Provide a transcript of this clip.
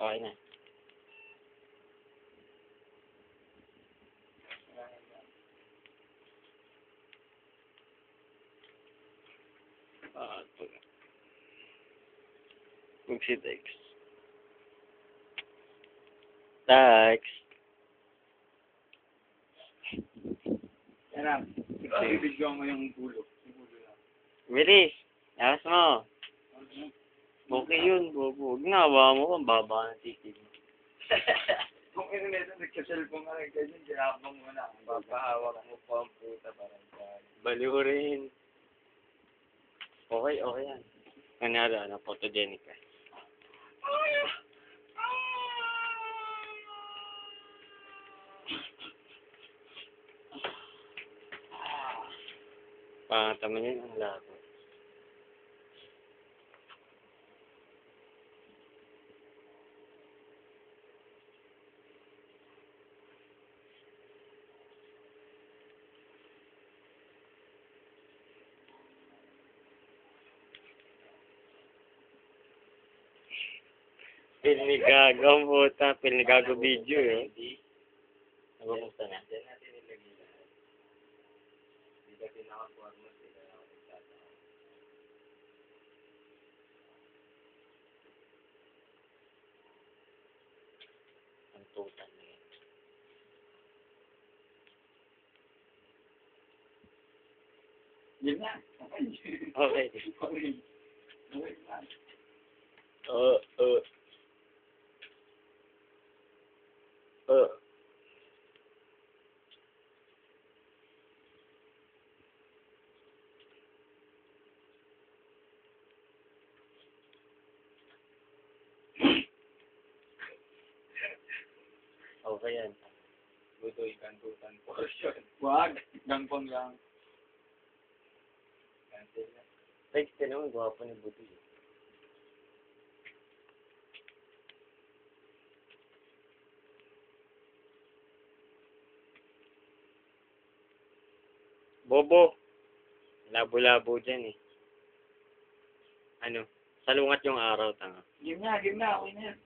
Okay na. Ito. Si Dex. Dex. Yan lang. Ibigyan mo yung bulo. Yung bulo lang. Bilis. Yakas mo. Okay yun, bobo. Huwag na, hawa mo kung baba ng titig mo. Kung nito, nagka-cellphone ka lang ganyan, ginabang mo na. Papahawak mo pa ang puta parang dyan. Baliw rin. Okay, okay yan. Kanyari, photogenic ka. Pangatama niya ang lahat. Pinigago ang puta. Pinigago video eh. Nabukukta na. Diyan natin nilagay lahat. Hindi kasi naka-format sila ako nagtataka. Ang tutan na yun. Yun na. Okay. Okay. Okay. Okay lang. Okay yan. Butoy, kantutan, portion. Wag. Gangpong lang. Cancel na. Like, tinawag, gwapo ni Buti. Bobo. Labo-labo dyan eh. Ano? Salungat yung araw, tanga. Game na. Okay na yan.